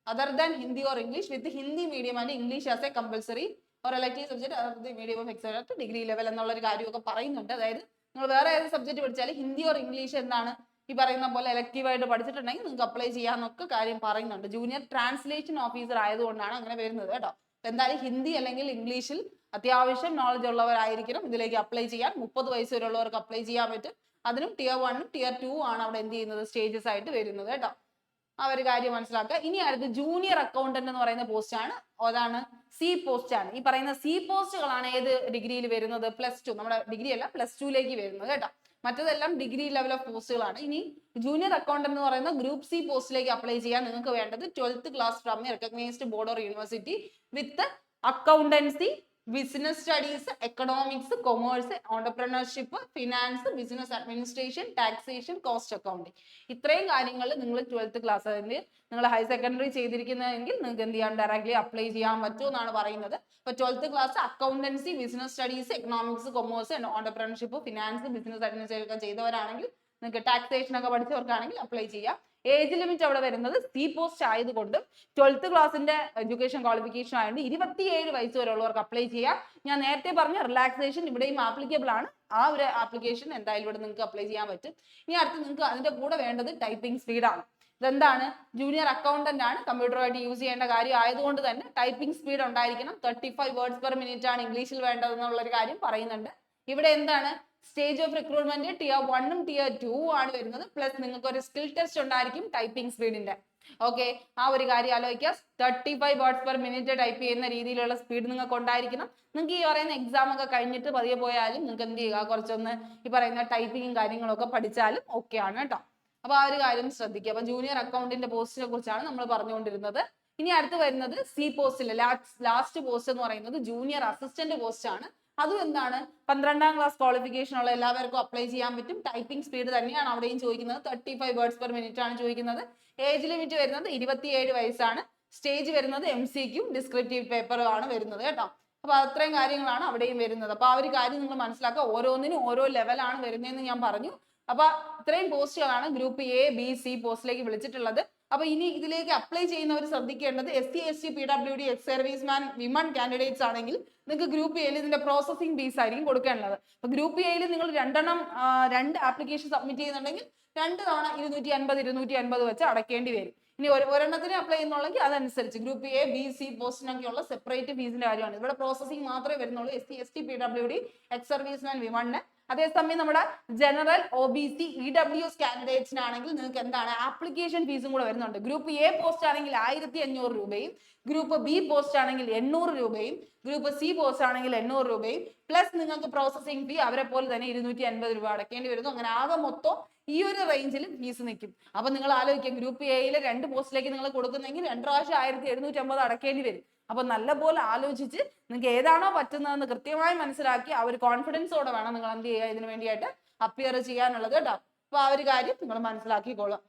other than Hindi or English with Hindi medium and English as a compulsory or elective subject of the medium of excellent degree level എന്നുള്ള ഒരു കാര്യമൊക്കെ പറയുന്നുണ്ട്. അതായത് നിങ്ങൾ വേറെ ഏത് subject പഠിച്ചാലും Hindi or English എന്താണ് ഈ പറയുന്ന പോലെ എലക്റ്റീവ് ആയിട്ട് പഠിച്ചിട്ടുണ്ടെങ്കിൽ നിങ്ങൾക്ക് അപ്ലൈ ചെയ്യാന്നൊക്കെ കാര്യം പറയുന്നുണ്ട്. ജൂനിയർ ട്രാൻസ്ലേഷൻ ഓഫീസർ ആയതുകൊണ്ടാണ് അങ്ങനെ വരുന്നത് കേട്ടോ. എന്തായാലും ഹിന്ദി അല്ലെങ്കിൽ ഇംഗ്ലീഷിൽ അത്യാവശ്യം നോളജ് ഉള്ളവരായിരിക്കണം ഇതിലേക്ക് അപ്ലൈ ചെയ്യാൻ. 30 വയസ്സ് വരെയുള്ളവർക്ക് അപ്ലൈ ചെയ്യാൻ പറ്റും. അതിനും tier 1 tier 2 ആണ് അവിടെ എന്ത് ചെയ്യുന്നത്, സ്റ്റേജസ് ആയിട്ട് വരുന്നത് കേട്ടോ. ആ ഒരു കാര്യം മനസ്സിലാക്കുക. ഇനി അടുത്ത് ജൂനിയർ അക്കൗണ്ടന്റ് എന്ന് പറയുന്ന പോസ്റ്റ് ആണ്, അതാണ് സി പോസ്റ്റ് ആണ്. ഈ പറയുന്ന സി പോസ്റ്റുകളാണ് ഏത് ഡിഗ്രിയിൽ വരുന്നത്, +2, നമ്മുടെ ഡിഗ്രി അല്ല +2ലേക്ക് വരുന്നത് കേട്ടോ. മറ്റതെല്ലാം ഡിഗ്രി ലെവൽ ഓഫ് പോസ്റ്റുകളാണ്. ഇനി ജൂനിയർ അക്കൗണ്ടന്റ് എന്ന് പറയുന്ന ഗ്രൂപ്പ് സി പോസ്റ്റിലേക്ക് അപ്ലൈ ചെയ്യാൻ നിങ്ങൾക്ക് വേണ്ടത് 12th class from A recognised board or university with accountancy, business studies, economics, commerce, entrepreneurship, finance, business administration, taxation, cost accounting. ഇത്രയും കാര്യങ്ങൾ നിങ്ങൾ 12th ക്ലാസ് അതിന് നിങ്ങൾ ഹയർ സെക്കൻഡറി ചെയ്തിരിക്കുന്നതെങ്കിൽ നിങ്ങൾക്ക് എന്ത് ചെയ്യാൻ ഡയറക്ട്ലി അപ്ലൈ ചെയ്യാൻ പറ്റുമെന്നാണ് പറയുന്നത്. അപ്പൊ 12th class accountancy, business studies, economics, commerce, entrepreneurship, finance, business administration ഒക്കെ ചെയ്തവരാണെങ്കിൽ, നിങ്ങൾക്ക് ടാക്സേഷൻ ഒക്കെ പഠിച്ചവർക്കാണെങ്കിൽ അപ്ലൈ ചെയ്യാം. ഏജ് ലിമിറ്റ് അവിടെ വരുന്നത് സി പോസ്റ്റ് ആയതുകൊണ്ട് 12th ക്ലാസിന്റെ എഡ്യൂക്കേഷൻ ക്വാളിഫിക്കേഷൻ ആയതുകൊണ്ട് 27 വയസ്സ് വരെയുള്ളവർക്ക് അപ്ലൈ ചെയ്യാം. ഞാൻ നേരത്തെ പറഞ്ഞ റിലാക്സേഷൻ ഇവിടെയും ആപ്ലിക്കബിൾ ആണ്. ആ ഒരു ആപ്ലിക്കേഷൻ എന്തായാലും ഇവിടെ നിങ്ങൾക്ക് അപ്ലൈ ചെയ്യാൻ പറ്റും. ഇനി അടുത്ത് നിങ്ങൾക്ക് അതിന്റെ കൂടെ വേണ്ടത് ടൈപ്പിംഗ് സ്പീഡാണ്. ഇതെന്താണ്, ജൂനിയർ അക്കൗണ്ടന്റ് ആണ്, കമ്പ്യൂട്ടറുമായിട്ട് യൂസ് ചെയ്യേണ്ട കാര്യം ആയതുകൊണ്ട് തന്നെ ടൈപ്പിംഗ് സ്പീഡ് ഉണ്ടായിരിക്കണം. 35 വേർഡ്സ് പെർ മിനിറ്റ് ആണ് ഇംഗ്ലീഷിൽ വേണ്ടതെന്നുള്ള ഒരു കാര്യം പറയുന്നുണ്ട്. ഇവിടെ എന്താണ് stage of recruitment tier 1 tier 2 ആണ് വരുന്നത്. പ്ലസ് നിങ്ങൾക്ക് ഒരു സ്കിൽ ടെസ്റ്റ് ഉണ്ടായിരിക്കും ടൈപ്പിംഗ് സ്പീഡിന്റെ. ഓക്കെ, ആ ഒരു കാര്യം ആലോചിക്കുക. 35 വേർഡ്സ് പെർ മിനിറ്റ് ടൈപ്പ് ചെയ്യുന്ന രീതിയിലുള്ള സ്പീഡ് നിങ്ങൾക്ക് ഉണ്ടായിരിക്കണം. നിങ്ങൾക്ക് ഈ പറയുന്ന എക്സാം ഒക്കെ കഴിഞ്ഞിട്ട് പതിയെ പോയാലും നിങ്ങൾക്ക് എന്ത് ചെയ്യുക, കുറച്ചൊന്ന് ഈ പറയുന്ന ടൈപ്പിങ്ങും കാര്യങ്ങളൊക്കെ പഠിച്ചാലും ഓക്കെ ആണ് കേട്ടോ. അപ്പൊ ആ ഒരു കാര്യം ശ്രദ്ധിക്കുക. അപ്പൊ ജൂനിയർ അക്കൗണ്ടിന്റെ പോസ്റ്റിനെ കുറിച്ചാണ് നമ്മൾ പറഞ്ഞുകൊണ്ടിരുന്നത്. ഇനി അടുത്ത് വരുന്നത് സി പോസ്റ്റിൽ ലാസ്റ്റ് പോസ്റ്റ് എന്ന് പറയുന്നത് ജൂനിയർ അസിസ്റ്റന്റ് പോസ്റ്റ് ആണ്. അതും എന്താണ്, 12ാം ക്ലാസ് ക്വാളിഫിക്കേഷൻ ഉള്ള എല്ലാവർക്കും അപ്ലൈ ചെയ്യാൻ പറ്റും. ടൈപ്പിംഗ് സ്പീഡ് തന്നെയാണ് അവിടെയും ചോദിക്കുന്നത്. 35 വേർഡ്സ് പെർ മിനിറ്റ് ആണ് ചോദിക്കുന്നത്. ഏജ് ലിമിറ്റ് വരുന്നത് 27 വയസ്സാണ്. സ്റ്റേജ് വരുന്നത് MCQ ഡിസ്ക്രിപ്റ്റീവ് പേപ്പറും ആണ് വരുന്നത് കേട്ടോ. അപ്പൊ അത്രയും കാര്യങ്ങളാണ് അവിടെയും വരുന്നത്. അപ്പൊ ആ ഒരു കാര്യം നിങ്ങൾ മനസ്സിലാക്കുക. ഓരോന്നിനും ഓരോ ലെവലാണ് വരുന്നതെന്ന് ഞാൻ പറഞ്ഞു. അപ്പൊ ഇത്രയും പോസ്റ്റുകളാണ് ഗ്രൂപ്പ് A, B, C പോസ്റ്റിലേക്ക് വിളിച്ചിട്ടുള്ളത്. അപ്പൊ ഇനി ഇതിലേക്ക് അപ്ലൈ ചെയ്യുന്നവർ ശ്രദ്ധിക്കേണ്ടത് SC, ST, PWD, ex serviceman, women candidates ആണെങ്കിൽ നിങ്ങൾക്ക് ഗ്രൂപ്പ് എയിൽ ഇതിന്റെ പ്രോസസിംഗ് ഫീസ് ആയിരിക്കും കൊടുക്കാനുള്ളത്. അപ്പൊ ഗ്രൂപ്പ് എയിൽ നിങ്ങൾ രണ്ട് ആപ്ലിക്കേഷൻ സബ്മിറ്റ് ചെയ്യുന്നുണ്ടെങ്കിൽ 2 തവണ 250 വെച്ച് അടയ്ക്കേണ്ടി വരും. ഇനി ഒരെണ്ണത്തിന് അപ്ലൈ ചെയ്യുന്നുള്ളെങ്കിൽ അതനുസരിച്ച് ഗ്രൂപ്പ് A, B, C പോസ്റ്റിനൊക്കെയുള്ള സെപ്പറേറ്റ് ഫീസിന്റെ കാര്യമാണ്. ഇവിടെ പ്രോസസിംഗ് മാത്രമേ വരുന്നുള്ളൂ SC, ST, PWD, ex serviceman, വിമണിന്. അതേസമയം നമ്മുടെ ജനറൽ, OBC, EWS കാൻഡിഡേറ്റ്സിനാണെങ്കിൽ നിങ്ങൾക്ക് എന്താണ് ആപ്ലിക്കേഷൻ ഫീസും കൂടെ വരുന്നുണ്ട്. ഗ്രൂപ്പ് A പോസ്റ്റ് ആണെങ്കിൽ 1500 രൂപയും, ഗ്രൂപ്പ് B പോസ്റ്റ് ആണെങ്കിൽ 800 രൂപയും, ഗ്രൂപ്പ് C പോസ്റ്റ് ആണെങ്കിൽ 800 രൂപയും, പ്ലസ് നിങ്ങൾക്ക് പ്രോസസിംഗ് ഫീ അവരെ പോലെ തന്നെ 250 രൂപ അടയ്ക്കേണ്ടി വരുന്നു. അങ്ങനെ ആകെ മൊത്തം ഈ ഒരു റേഞ്ചിൽ ഫീസ് നിൽക്കും. അപ്പൊ നിങ്ങൾ ആലോചിക്കുക, ഗ്രൂപ്പ് എയിലെ 2 പോസ്റ്റിലേക്ക് നിങ്ങൾ കൊടുക്കുന്നെങ്കിൽ 2 പ്രാവശ്യം 1750 അടയ്ക്കേണ്ടി വരും. അപ്പൊ നല്ലപോലെ ആലോചിച്ച് നിങ്ങൾക്ക് ഏതാണോ പറ്റുന്നതെന്ന് കൃത്യമായി മനസ്സിലാക്കി ആ ഒരു കോൺഫിഡൻസോടെ വേണം നിങ്ങൾ എന്ത് ചെയ്യുക, ഇതിനു വേണ്ടിയിട്ട് അപ്പിയർ ചെയ്യാനുള്ളത് കേട്ടോ. അപ്പൊ ആ ഒരു കാര്യം നിങ്ങൾ മനസ്സിലാക്കിക്കോളാം.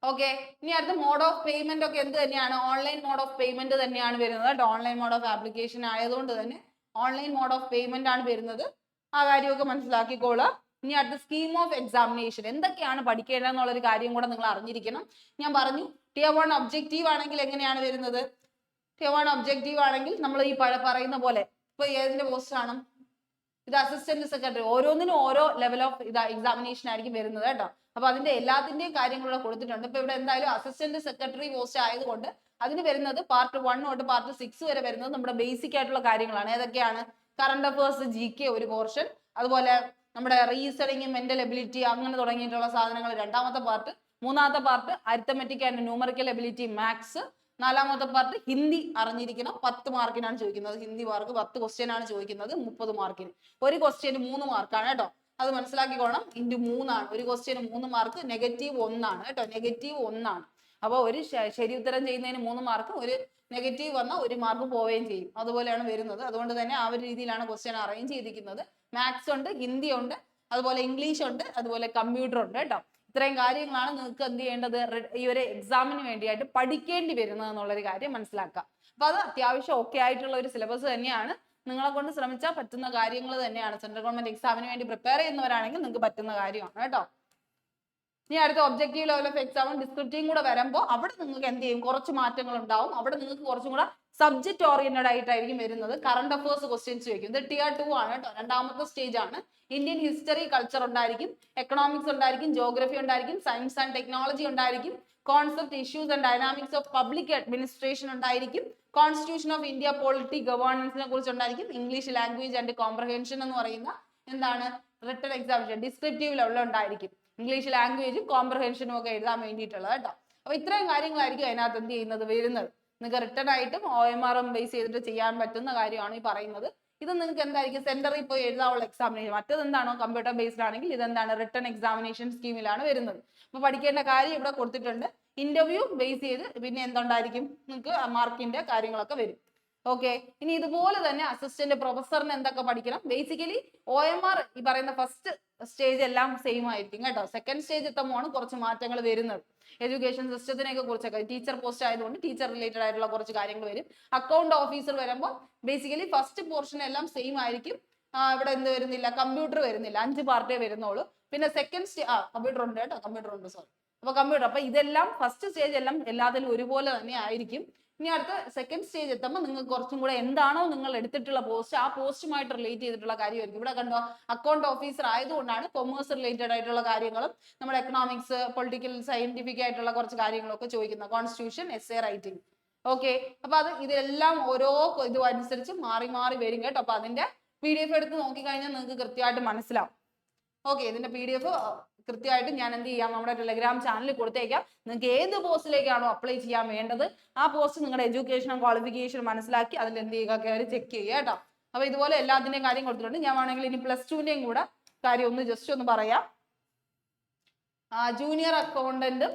ഓക്കെ, ഇനി അടുത്ത മോഡ് ഓഫ് പേയ്മെന്റ് ഒക്കെ എന്ത് തന്നെയാണ്, ഓൺലൈൻ മോഡ് ഓഫ് പേയ്മെന്റ് തന്നെയാണ് വരുന്നത് കേട്ടോ. ഓൺലൈൻ മോഡ് ഓഫ് ആപ്ലിക്കേഷൻ ആയതുകൊണ്ട് തന്നെ ഓൺലൈൻ മോഡ് ഓഫ് പേയ്മെന്റ് ആണ് വരുന്നത്. ആ കാര്യമൊക്കെ മനസ്സിലാക്കിക്കോളാം. ഇനി അടുത്ത സ്കീം ഓഫ് എക്സാമിനേഷൻ എന്തൊക്കെയാണ് പഠിക്കേണ്ടത് എന്നുള്ളൊരു കാര്യം കൂടെ നിങ്ങൾ അറിഞ്ഞിരിക്കണം. ഞാൻ പറഞ്ഞു tier 1 ഒബ്ജക്റ്റീവ് ആണെങ്കിൽ എങ്ങനെയാണ് വരുന്നത്. tier 1 ഒബ്ജക്റ്റീവ് ആണെങ്കിൽ നമ്മൾ ഈ പറയുന്ന പോലെ ഇപ്പൊ ഏതിന്റെ പോസ്റ്റ് ആണ് ഇത്, അസിസ്റ്റന്റ് സെക്രട്ടറി. ഓരോന്നിനും ഓരോ ലെവൽ ഓഫ് എക്സാമിനേഷൻ ആയിരിക്കും വരുന്നത് കേട്ടോ. അപ്പൊ അതിന്റെ എല്ലാത്തിന്റെയും കാര്യങ്ങളൂടെ കൊടുത്തിട്ടുണ്ട്. ഇപ്പൊ ഇവിടെ എന്തായാലും അസിസ്റ്റന്റ് സെക്രട്ടറി പോസ്റ്റ് ആയതുകൊണ്ട് അതിന് വരുന്നത് പാർട്ട് 1 തൊട്ട് പാർട്ട് 6 വരെ വരുന്നത് നമ്മുടെ ബേസിക് ആയിട്ടുള്ള കാര്യങ്ങളാണ്. ഏതൊക്കെയാണ്? കറണ്ട് അഫയേഴ്സ്, GK ഒരു പോർഷൻ, അതുപോലെ നമ്മുടെ റീസണിങ്, മെന്റൽ എബിലിറ്റി അങ്ങനെ തുടങ്ങിയിട്ടുള്ള സാധനങ്ങൾ രണ്ടാമത്തെ പാർട്ട്. മൂന്നാമത്തെ part arithmetic and numerical ability, maths. നാലാമത്തെ പാർട്ട് ഹിന്ദി അറിഞ്ഞിരിക്കണം, 10 മാർക്കിനാണ് ചോദിക്കുന്നത്. ഹിന്ദി മാർക്ക് 10 ക്വസ്റ്റ്യൻ ആണ് ചോദിക്കുന്നത്, 30 മാർക്കിന്. ഒരു ക്വസ്റ്റ്യന് 3 മാർക്കാണ് കേട്ടോ. അത് മനസ്സിലാക്കിക്കോണം. ഇൻറ്റു 3 ആണ്. ഒരു ക്വസ്റ്റ്യന് 3 മാർക്ക്, -1 ആണ് കേട്ടോ. -1 ആണ്. അപ്പോൾ ഒരു ശരി ഉത്തരം ചെയ്യുന്നതിന് 3 മാർക്ക്, ഒരു നെഗറ്റീവ് വന്നാൽ 1 മാർക്ക് പോവുകയും ചെയ്യും. അതുപോലെയാണ് വരുന്നത്. അതുകൊണ്ട് തന്നെ ആ ഒരു രീതിയിലാണ് ക്വസ്റ്റ്യൻ അറേഞ്ച് ചെയ്തിരിക്കുന്നത്. മാത്സ് ഉണ്ട്, ഹിന്ദി ഉണ്ട്, അതുപോലെ ഇംഗ്ലീഷ് ഉണ്ട്, അതുപോലെ കമ്പ്യൂട്ടർ ഉണ്ട് കേട്ടോ. ഇത്രയും കാര്യങ്ങളാണ് നിങ്ങൾക്ക് എന്ത് ചെയ്യേണ്ടത്, ഈ ഒരു എക്സാമിന് വേണ്ടിയായിട്ട് പഠിക്കേണ്ടി വരുന്നത് എന്നുള്ളൊരു കാര്യം മനസ്സിലാക്കുക. അപ്പൊ അത് അത്യാവശ്യം ഓക്കെ ആയിട്ടുള്ള ഒരു സിലബസ് തന്നെയാണ്. നിങ്ങളെ കൊണ്ട് ശ്രമിച്ചാൽ പറ്റുന്ന കാര്യങ്ങൾ തന്നെയാണ്. സെൻട്രൽ ഗവൺമെന്റ് എക്സാമിന് വേണ്ടി പ്രിപ്പയർ ചെയ്യുന്നവരാണെങ്കിൽ നിങ്ങൾക്ക് പറ്റുന്ന കാര്യമാണ് കേട്ടോ. ഇനി അടുത്ത ഒബ്ജക്റ്റീവ് ലെവൽ ഓഫ് എക്സാമും ഡിസ്ക്രിപ്റ്റീവും കൂടെ വരുമ്പോൾ അവിടെ നിങ്ങൾക്ക് എന്ത് ചെയ്യും, കുറച്ച് മാറ്റങ്ങൾ ഉണ്ടാവും. അവിടെ നിങ്ങൾക്ക് കുറച്ചും കൂടെ സബ്ജക്ട് ഓറിയന്റഡ് ആയിട്ടായിരിക്കും വരുന്നത്. കറണ്ട് അഫയേഴ്സ് ക്വസ്റ്റ്യൻസ് ചോദിക്കും. ഇത് Tier 2 ആണ് കേട്ടോ, രണ്ടാമത്തെ സ്റ്റേജ് ആണ്. ഇന്ത്യൻ ഹിസ്റ്ററി, കൾച്ചർ ഉണ്ടായിരിക്കും, എക്കണോമിക്സ് ഉണ്ടായിരിക്കും, ജോഗ്രഫി ഉണ്ടായിരിക്കും, സയൻസ് ആൻഡ് ടെക്നോളജി ഉണ്ടായിരിക്കും, concept, issues and dynamics of public administration ഉണ്ടായിരിക്കും, കോൺസ്റ്റിറ്റ്യൂഷൻ ഓഫ് ഇന്ത്യ, പോളിറ്റി, ഗവേണൻസിനെ കുറിച്ച് ഉണ്ടായിരിക്കും, ഇംഗ്ലീഷ് ലാംഗ്വേജ് ആൻഡ് കോംപ്രഹെൻഷൻ എന്ന് പറയുന്ന എന്താണ് റിട്ടൺ എക്സാമിനേഷൻ ഡിസ്ക്രിപ്റ്റീവ് ലെവലിൽ ഉണ്ടായിരിക്കും. ഇംഗ്ലീഷ് ലാംഗ്വേജും കോംപ്രഹെൻഷനും ഒക്കെ എഴുതാൻ വേണ്ടിയിട്ടുള്ളത് കേട്ടോ. അപ്പൊ ഇത്രയും കാര്യങ്ങളായിരിക്കും അതിനകത്ത് എന്ത് ചെയ്യുന്നത് വരുന്നത്. നിങ്ങൾക്ക് റിട്ടൺ ആയിട്ടും OMR ബേസ് ചെയ്തിട്ട് ചെയ്യാൻ പറ്റുന്ന കാര്യമാണ് ഈ പറയുന്നത്. ഇത് നിങ്ങൾക്ക് എന്തായിരിക്കും സെന്ററിൽ പോയി എഴുതാനുള്ള എക്സാമിനേഷൻ. മറ്റേത് എന്താണോ കമ്പ്യൂട്ടർ ബേസ്ഡ് ആണെങ്കിൽ ഇതെന്താണ് റിട്ടൺ എക്സാമിനേഷൻ സ്കീമിലാണ് വരുന്നത്. അപ്പൊ പഠിക്കേണ്ട കാര്യം ഇവിടെ കൊടുത്തിട്ടുണ്ട്. ഇന്റർവ്യൂ ബേസ് ചെയ്ത് പിന്നെ എന്തുണ്ടായിരിക്കും, നിങ്ങൾക്ക് മാർക്കിന്റെ കാര്യങ്ങളൊക്കെ വരും. ഓക്കെ. ഇനി ഇതുപോലെ തന്നെ അസിസ്റ്റന്റ് പ്രൊഫസറിന് എന്തൊക്കെ പഠിക്കണം. ബേസിക്കലി OMR ഈ പറയുന്ന ഫസ്റ്റ് സ്റ്റേജ് എല്ലാം സെയിം ആയിരിക്കും കേട്ടോ. സെക്കൻഡ് സ്റ്റേജ് എത്തുമ്പോഴാണ് കുറച്ച് മാറ്റങ്ങൾ വരുന്നത്. എഡ്യൂക്കേഷൻ സിസ്റ്റത്തിനെയൊക്കെ കുറിച്ചൊക്കെ, ടീച്ചർ പോസ്റ്റ് ആയതുകൊണ്ട് ടീച്ചർ റിലേറ്റഡ് ആയിട്ടുള്ള കുറച്ച് കാര്യങ്ങൾ വരും. അക്കൗണ്ട് ഓഫീസർ വരുമ്പോൾ ബേസിക്കലി ഫസ്റ്റ് പോർഷൻ എല്ലാം സെയിം ആയിരിക്കും. ഇവിടെ എന്ത് വരുന്നില്ല, കമ്പ്യൂട്ടർ വരുന്നില്ല, 5 പാർട്ടേ വരുന്നുള്ളൂ. പിന്നെ സെക്കൻഡ് കമ്പ്യൂട്ടർ ഉണ്ട് കേട്ടോ, കമ്പ്യൂട്ടർ ഉണ്ട്, സോറി. അപ്പൊ കമ്പ്യൂട്ടർ, അപ്പൊ ഇതെല്ലാം ഫസ്റ്റ് സ്റ്റേജ് എല്ലാം എല്ലാത്തിലും ഒരുപോലെ തന്നെ ആയിരിക്കും. ഇനി അടുത്ത സെക്കൻഡ് സ്റ്റേജ് എത്തുമ്പോൾ നിങ്ങൾക്ക് കുറച്ചും കൂടെ എന്താണോ നിങ്ങൾ എടുത്തിട്ടുള്ള പോസ്റ്റ്, ആ പോസ്റ്റുമായിട്ട് റിലേറ്റ് ചെയ്തിട്ടുള്ള കാര്യമായിരിക്കും. ഇവിടെ കണ്ടോ, അക്കൗണ്ട് ഓഫീസർ ആയതുകൊണ്ടാണ് കൊമേഴ്സ് റിലേറ്റഡ് ആയിട്ടുള്ള കാര്യങ്ങളും നമ്മുടെ എക്കണോമിക്സ്, പൊളിറ്റിക്കൽ, സയന്റിഫിക് ആയിട്ടുള്ള കുറച്ച് കാര്യങ്ങളൊക്കെ ചോദിക്കുന്നത്. Constitution, essay writing. ഓക്കെ. അപ്പൊ അത് ഇതെല്ലാം ഓരോ ഇതും അനുസരിച്ച് മാറി മാറി വരും കേട്ടോ. അപ്പൊ അതിന്റെ PDF എടുത്ത് നോക്കിക്കഴിഞ്ഞാൽ നിങ്ങൾക്ക് കൃത്യമായിട്ട് മനസ്സിലാവും. ഓക്കെ. ഇതിന്റെ PDF കൃത്യമായിട്ട് ഞാൻ എന്ത് ചെയ്യാം, നമ്മുടെ ടെലഗ്രാം ചാനലിൽ കൊടുത്തേക്കാം. നിങ്ങൾക്ക് ഏത് പോസ്റ്റിലേക്കാണോ അപ്ലൈ ചെയ്യാൻ വേണ്ടത് ആ പോസ്റ്റ് നിങ്ങളുടെ എഡ്യൂക്കേഷനും ക്വാളിഫിക്കേഷൻ മനസ്സിലാക്കി അതിൽ എന്ത് ചെയ്യുക, കയറി ചെക്ക് ചെയ്യുക കേട്ടോ. അപ്പൊ ഇതുപോലെ എല്ലാത്തിന്റെയും കാര്യം കൊടുത്തിട്ടുണ്ട്. ഞാൻ വേണമെങ്കിൽ ഇനി +2ന്റെയും കൂടെ കാര്യം ഒന്ന് ജസ്റ്റ് ഒന്ന് പറയാം. ജൂനിയർ അക്കൗണ്ടന്റും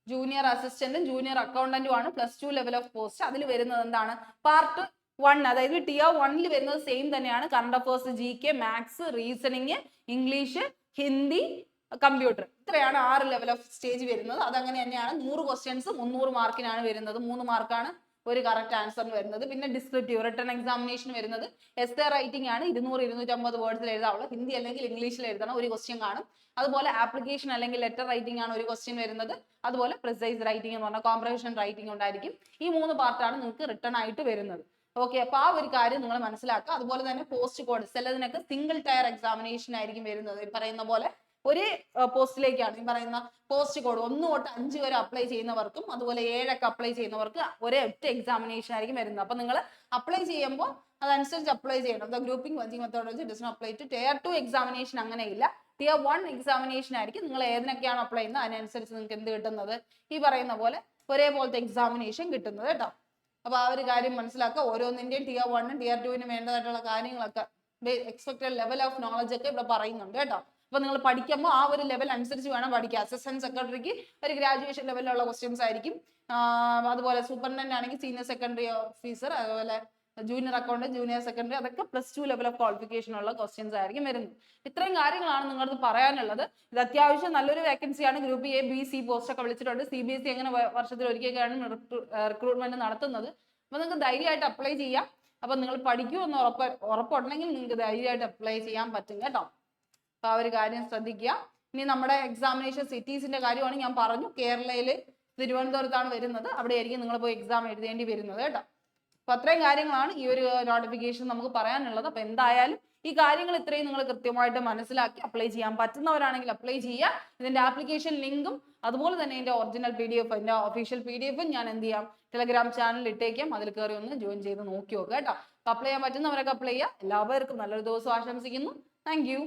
ജൂനിയർ അസിസ്റ്റന്റും ജൂനിയർ അക്കൗണ്ടന്റും ആണ് +2 ലെവൽ ഓഫ് പോസ്റ്റ്. അതിൽ വരുന്നത് എന്താണ്, പാർട്ട് 1, അതായത് Tier 1 വരുന്നത് സെയിം തന്നെയാണ്. Current affairs, GK, maths, reasoning, English, Hindi, computer. ഇത്രയാണ് 6 ലെവൽ ഓഫ് സ്റ്റേജ് വരുന്നത്. അതങ്ങനെ തന്നെയാണ്. 100 ക്വസ്റ്റ്യൻസ് 300 മാർക്കിനാണ് വരുന്നത്. 3 മാർക്കാണ് ഒരു കറക്റ്റ് ആൻസറിന് വരുന്നത്. പിന്നെ ഡിസ്ക്രിപ്റ്റീവ് റിട്ടൺ എക്സാമിനേഷൻ വരുന്നത് essay റൈറ്റിംഗ് ആണ്. 200-250 വേർഡ്സിൽ എഴുതാവുള്ളൂ. ഹിന്ദി അല്ലെങ്കിൽ ഇംഗ്ലീഷിൽ എഴുതണം, ഒരു ക്വസ്റ്റ്യൻ കാണും. അതുപോലെ ആപ്ലിക്കേഷൻ അല്ലെങ്കിൽ ലെറ്റർ റൈറ്റിംഗ് ആണ് ഒരു ക്വസ്റ്റ്യൻ വരുന്നത്. അതുപോലെ പ്രിസൈസ് റൈറ്റിംഗ് എന്ന് പറഞ്ഞാൽ കോംപ്രഹെൻഷൻ റൈറ്റിംഗ് ഉണ്ടായിരിക്കും. ഈ 3 പാർട്ടാണ് നിങ്ങൾക്ക് റിട്ടൺ ആയിട്ട് വരുന്നത്. ഓക്കെ. അപ്പൊ ആ ഒരു കാര്യം നിങ്ങൾ മനസ്സിലാക്കുക. അതുപോലെ തന്നെ പോസ്റ്റ് കോഡ് ചിലതിനൊക്കെ സിംഗിൾ ടയർ എക്സാമിനേഷൻ ആയിരിക്കും വരുന്നത്. ഈ പറയുന്ന പോലെ ഒരേ പോസ്റ്റിലേക്കാണ് ഈ പറയുന്ന പോസ്റ്റ് കോഡ് 1 തൊട്ട് 5 വരെ അപ്ലൈ ചെയ്യുന്നവർക്കും അതുപോലെ 7 ഒക്കെ അപ്ലൈ ചെയ്യുന്നവർക്ക് ഒരേ ഒറ്റ എക്സാമിനേഷൻ ആയിരിക്കും വരുന്നത്. അപ്പൊ നിങ്ങൾ അപ്ലൈ ചെയ്യുമ്പോൾ അതനുസരിച്ച് അപ്ലൈ ചെയ്യണം. The grouping bunching methodology does not apply to Tier 2 examination. അങ്ങനെയില്ല. Tier 1 എക്സാമിനേഷൻ ആയിരിക്കും. നിങ്ങൾ ഏതിനൊക്കെയാണ് അപ്ലൈ ചെയ്യുന്നത് അതിനനുസരിച്ച് നിങ്ങൾക്ക് എന്ത് കിട്ടുന്നത്, ഈ പറയുന്ന പോലെ ഒരേപോലത്തെ എക്സാമിനേഷൻ കിട്ടുന്നത് കേട്ടോ. അപ്പൊ ആ ഒരു കാര്യം മനസ്സിലാക്കുക. ഓരോന്നിന്റെയും Tier 1 Tier 2 വേണ്ടതായിട്ടുള്ള കാര്യങ്ങളൊക്കെ എക്സ്പെക്ടഡ് ലെവൽ ഓഫ് നോളജ് ഒക്കെ ഇവിടെ പറയുന്നുണ്ട് കേട്ടോ. അപ്പൊ നിങ്ങൾ പഠിക്കുമ്പോൾ ആ ഒരു ലെവൽ അനുസരിച്ച് വേണം പഠിക്കുക. അസിസ്റ്റന്റ് സെക്രട്ടറിക്ക് ഒരു ഗ്രാജുവേഷൻ ലെവലിലുള്ള ക്വസ്റ്റ്യൻസ് ആയിരിക്കും. അതുപോലെ സൂപ്രണ്ടന്റ് ആണെങ്കിൽ സീനിയർ സെക്കൻഡറി ഓഫീസർ, അതുപോലെ ജൂനിയർ അക്കൗണ്ടന്റ്, ജൂനിയർ സെക്കൻഡറി, അതൊക്കെ +2 ലെവൽ ഓഫ് ക്വാളിഫിക്കേഷൻ ഉള്ള ക്വസ്റ്റ്യൻസ് ആയിരിക്കും വരുന്നത്. ഇത്രയും കാര്യങ്ങളാണ് നിങ്ങൾക്ക് പറയാനുള്ളത്. ഇത് അത്യാവശ്യം നല്ലൊരു വേക്കൻസിയാണ്. Group A, B, C post ഒക്കെ വിളിച്ചിട്ടുണ്ട്. CBSE അങ്ങനെ വർഷത്തിൽ ഒരിക്കലാണ് റിക്രൂട്ട്മെന്റ് നടത്തുന്നത്. അപ്പൊ നിങ്ങൾക്ക് ധൈര്യമായിട്ട് അപ്ലൈ ചെയ്യാം. അപ്പൊ നിങ്ങൾ പഠിക്കുമെന്ന് ഉറപ്പുണ്ടെങ്കിൽ നിങ്ങൾക്ക് ധൈര്യമായിട്ട് അപ്ലൈ ചെയ്യാൻ പറ്റും കേട്ടോ. അപ്പൊ ആ ഒരു കാര്യം ശ്രദ്ധിക്കുക. ഇനി നമ്മുടെ എക്സാമിനേഷൻ സിറ്റീസിന്റെ കാര്യമാണ് ഞാൻ പറഞ്ഞു. കേരളയിൽ തിരുവനന്തപുരത്താണ് വരുന്നത്. അവിടെ ആയിരിക്കും നിങ്ങൾ പോയി എക്സാം എഴുതേണ്ടി വരുന്നത് കേട്ടോ. അപ്പൊ അത്രയും കാര്യങ്ങളാണ് ഈ ഒരു നോട്ടിഫിക്കേഷൻ നമുക്ക് പറയാനുള്ളത്. അപ്പൊ എന്തായാലും ഈ കാര്യങ്ങൾ ഇത്രയും നിങ്ങൾ കൃത്യമായിട്ട് മനസ്സിലാക്കി അപ്ലൈ ചെയ്യാൻ പറ്റുന്നവരാണെങ്കിൽ അപ്ലൈ ചെയ്യുക. ഇതിന്റെ ആപ്ലിക്കേഷൻ ലിങ്കും അതുപോലെ തന്നെ ഇതിന്റെ ഒറിജിനൽ PDF, ഇതിന്റെ ഒഫീഷ്യൽ PDF ഞാൻ എന്ത് ചെയ്യാം, ടെലഗ്രാം ചാനലിൽ ഇട്ടേക്കാം. അതിൽ കയറി ഒന്ന് ജോയിൻ ചെയ്ത് നോക്കി നോക്കുക കേട്ടോ. അപ്ലൈ ചെയ്യാൻ പറ്റുന്നവരൊക്കെ അപ്ലൈ ചെയ്യുക. എല്ലാവർക്കും നല്ലൊരു ദിവസം ആശംസിക്കുന്നു. Thank you.